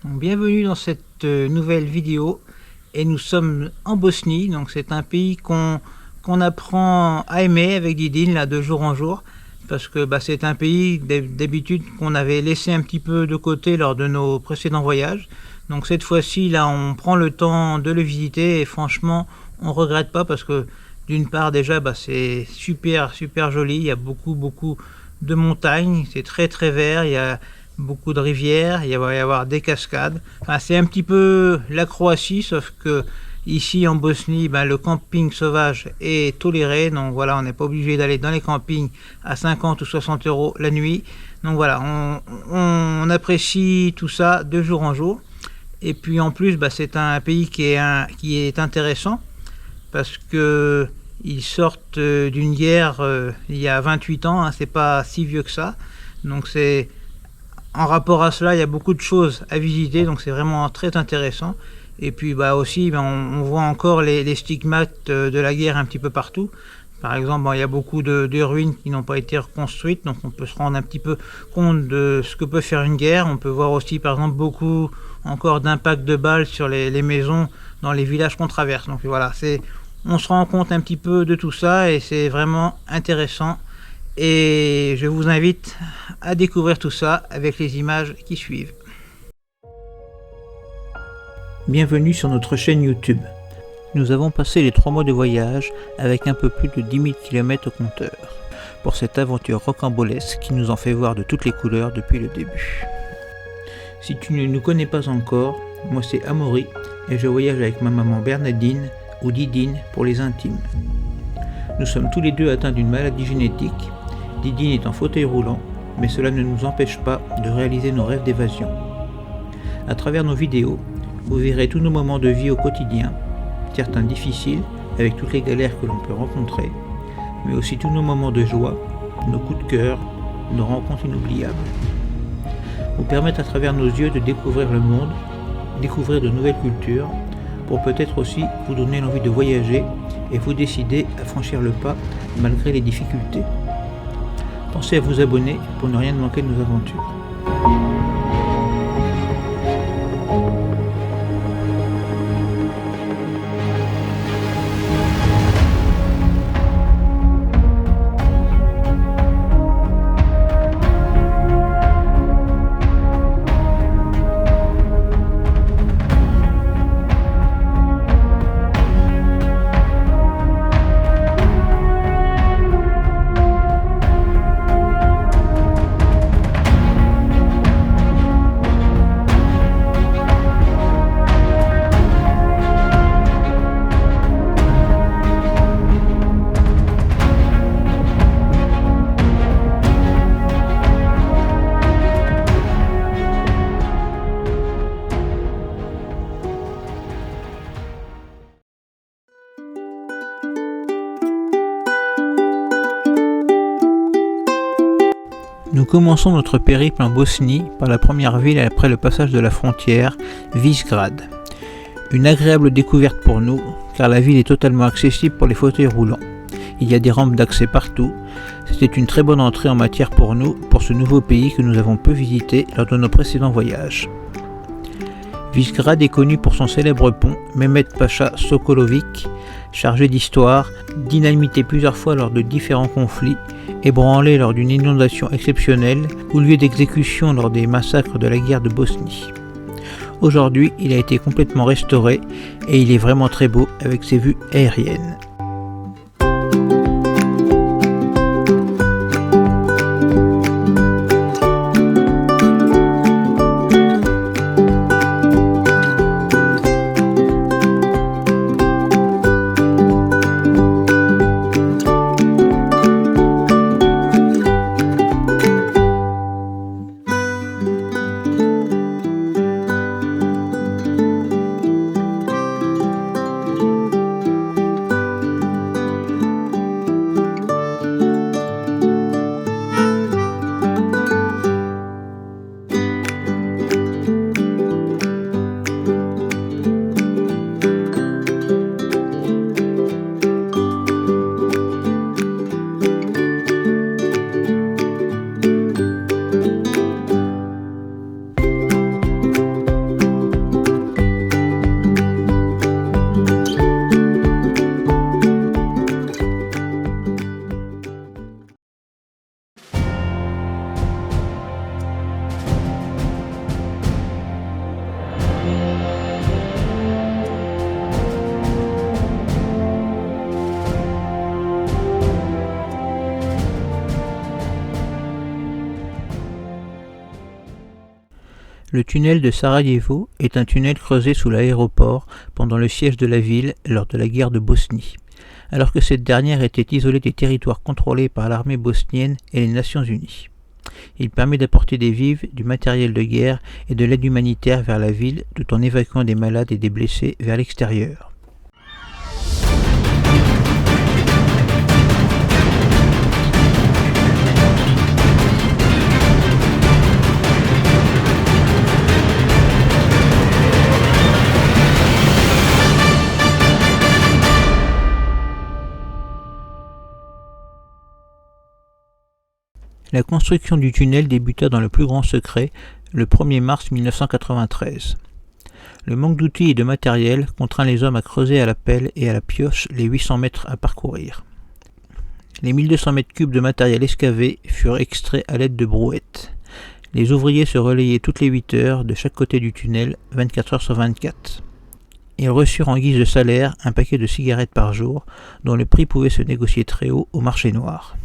Bienvenue dans cette nouvelle vidéo et nous sommes en Bosnie, donc c'est un pays qu'on apprend à aimer avec Didine là de jour en jour parce que c'est un pays d'habitude qu'on avait laissé un petit peu de côté lors de nos précédents voyages. Donc cette fois-ci là on prend le temps de le visiter et franchement on regrette pas parce que d'une part déjà c'est super joli, il y a beaucoup de montagnes, c'est très vert, il y a beaucoup de rivières, il va y avoir des cascades. Enfin, c'est un petit peu la Croatie, sauf que ici en Bosnie, le camping sauvage est toléré. Donc voilà, on n'est pas obligé d'aller dans les campings à 50 ou 60 euros la nuit. Donc voilà, on apprécie tout ça de jour en jour. Et puis en plus, c'est un pays qui est intéressant parce que ils sortent d'une guerre il y a 28 ans. Hein, c'est pas si vieux que ça. Donc c'est en rapport à cela, il y a beaucoup de choses à visiter, donc c'est vraiment très intéressant. Et puis aussi, on voit encore les stigmates de la guerre un petit peu partout. Par exemple, il y a beaucoup de ruines qui n'ont pas été reconstruites, donc on peut se rendre un petit peu compte de ce que peut faire une guerre. On peut voir aussi, par exemple, beaucoup encore d'impact de balles sur les maisons dans les villages qu'on traverse. Donc voilà, on se rend compte un petit peu de tout ça et c'est vraiment intéressant. Et je vous invite à découvrir tout ça avec les images qui suivent. Bienvenue sur notre chaîne YouTube. Nous avons passé les 3 mois de voyage avec un peu plus de 10 000 km au compteur pour cette aventure rocambolesque qui nous en fait voir de toutes les couleurs depuis le début. Si tu ne nous connais pas encore, moi c'est Amaury et je voyage avec ma maman Bernadine ou Didine pour les intimes. Nous sommes tous les deux atteints d'une maladie génétique. Didine est en fauteuil roulant, mais cela ne nous empêche pas de réaliser nos rêves d'évasion. À travers nos vidéos, vous verrez tous nos moments de vie au quotidien, certains difficiles avec toutes les galères que l'on peut rencontrer, mais aussi tous nos moments de joie, nos coups de cœur, nos rencontres inoubliables. Vous permettre à travers nos yeux de découvrir le monde, découvrir de nouvelles cultures, pour peut-être aussi vous donner l'envie de voyager et vous décider à franchir le pas malgré les difficultés. Pensez à vous abonner pour ne rien manquer de nos aventures. Nous commençons notre périple en Bosnie par la première ville après le passage de la frontière, Višegrad. Une agréable découverte pour nous, car la ville est totalement accessible pour les fauteuils roulants. Il y a des rampes d'accès partout. C'était une très bonne entrée en matière pour nous, pour ce nouveau pays que nous avons peu visité lors de nos précédents voyages. Višegrad est connu pour son célèbre pont Mehmet Pacha Sokolović, chargé d'histoire, dynamité plusieurs fois lors de différents conflits, ébranlé lors d'une inondation exceptionnelle ou lieu d'exécution lors des massacres de la guerre de Bosnie. Aujourd'hui, il a été complètement restauré et il est vraiment très beau avec ses vues aériennes. Le tunnel de Sarajevo est un tunnel creusé sous l'aéroport pendant le siège de la ville lors de la guerre de Bosnie, alors que cette dernière était isolée des territoires contrôlés par l'armée bosnienne et les Nations Unies. Il permet d'apporter des vivres, du matériel de guerre et de l'aide humanitaire vers la ville tout en évacuant des malades et des blessés vers l'extérieur. La construction du tunnel débuta dans le plus grand secret le 1er mars 1993. Le manque d'outils et de matériel contraint les hommes à creuser à la pelle et à la pioche les 800 mètres à parcourir. Les 1200 mètres cubes de matériel excavé furent extraits à l'aide de brouettes. Les ouvriers se relayaient toutes les 8 heures de chaque côté du tunnel, 24 heures sur 24. Ils reçurent en guise de salaire un paquet de cigarettes par jour, dont le prix pouvait se négocier très haut au marché noir.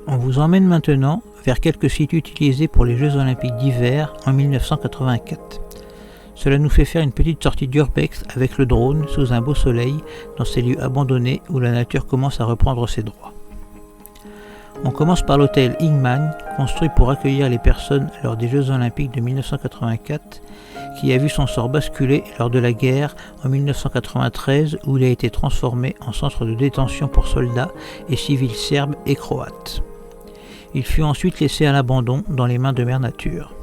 On vous emmène maintenant vers quelques sites utilisés pour les Jeux Olympiques d'hiver en 1984. Cela nous fait faire une petite sortie d'urbex avec le drone sous un beau soleil dans ces lieux abandonnés où la nature commence à reprendre ses droits. On commence par l'hôtel Ingman, construit pour accueillir les personnes lors des Jeux Olympiques de 1984, qui a vu son sort basculer lors de la guerre en 1993 où il a été transformé en centre de détention pour soldats et civils serbes et croates. Il fut ensuite laissé à l'abandon dans les mains de Mère Nature.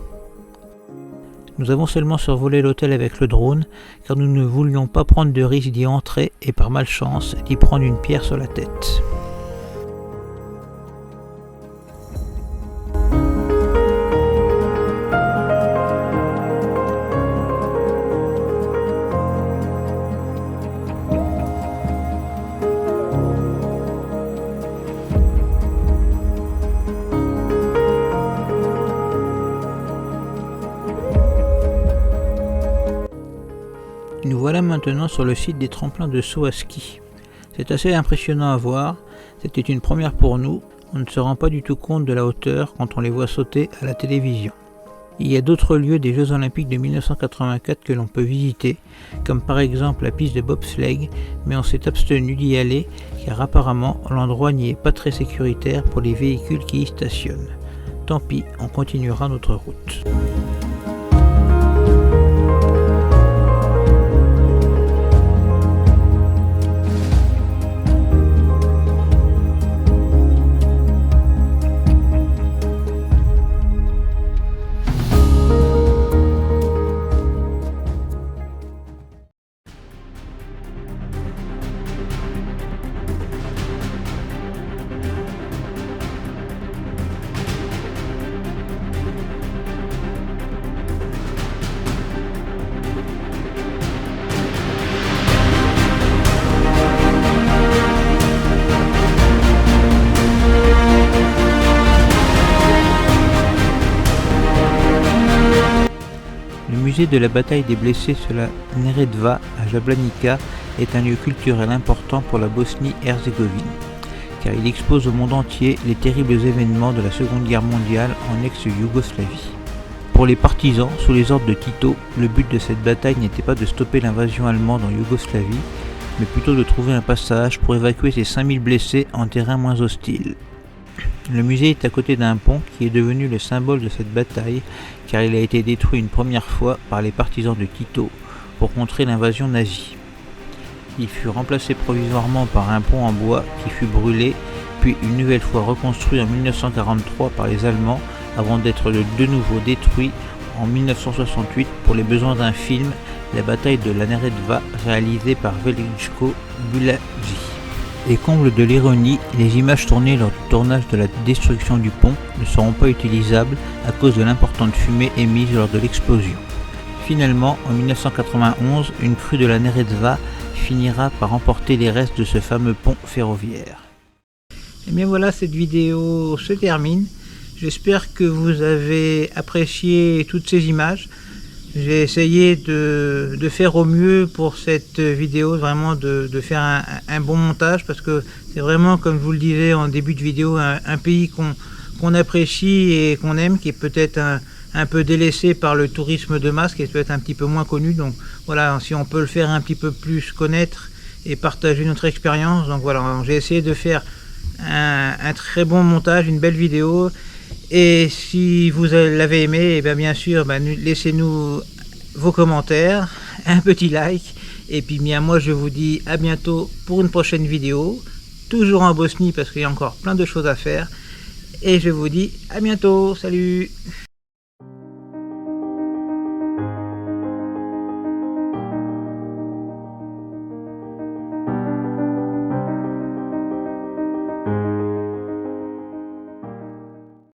Nous avons seulement survolé l'hôtel avec le drone car nous ne voulions pas prendre de risque d'y entrer et par malchance d'y prendre une pierre sur la tête. Nous voilà maintenant sur le site des tremplins de saut à ski. C'est assez impressionnant à voir, c'était une première pour nous, on ne se rend pas du tout compte de la hauteur quand on les voit sauter à la télévision. Il y a d'autres lieux des Jeux Olympiques de 1984 que l'on peut visiter, comme par exemple la piste de bobsleigh, mais on s'est abstenu d'y aller car apparemment l'endroit n'y est pas très sécuritaire pour les véhicules qui y stationnent. Tant pis, on continuera notre route. Le musée de la bataille des blessés sur la Neretva à Jablanica est un lieu culturel important pour la Bosnie-Herzégovine, car il expose au monde entier les terribles événements de la Seconde Guerre mondiale en ex-Yougoslavie. Pour les partisans, sous les ordres de Tito, le but de cette bataille n'était pas de stopper l'invasion allemande en Yougoslavie, mais plutôt de trouver un passage pour évacuer ces 5000 blessés en terrain moins hostile. Le musée est à côté d'un pont qui est devenu le symbole de cette bataille, car il a été détruit une première fois par les partisans de Tito pour contrer l'invasion nazie. Il fut remplacé provisoirement par un pont en bois qui fut brûlé, puis une nouvelle fois reconstruit en 1943 par les Allemands, avant d'être de nouveau détruit en 1968 pour les besoins d'un film, La bataille de la Neretva, réalisé par Veljko Bulaji. Et comble de l'ironie, les images tournées lors du tournage de la destruction du pont ne seront pas utilisables à cause de l'importante fumée émise lors de l'explosion. Finalement, en 1991, une crue de la Neretva finira par emporter les restes de ce fameux pont ferroviaire. Et bien voilà, cette vidéo se termine. J'espère que vous avez apprécié toutes ces images. J'ai essayé de faire au mieux pour cette vidéo, vraiment de faire un bon montage, parce que c'est vraiment, comme je vous le disais en début de vidéo, un pays qu'on apprécie et qu'on aime, qui est peut-être un peu délaissé par le tourisme de masse, qui est peut-être un petit peu moins connu. Donc voilà, si on peut le faire un petit peu plus connaître et partager notre expérience. Donc voilà, j'ai essayé de faire un très bon montage, une belle vidéo. Et si vous l'avez aimé, et bien sûr, laissez-nous vos commentaires, un petit like. Et puis bien moi je vous dis à bientôt pour une prochaine vidéo, toujours en Bosnie parce qu'il y a encore plein de choses à faire. Et je vous dis à bientôt, salut!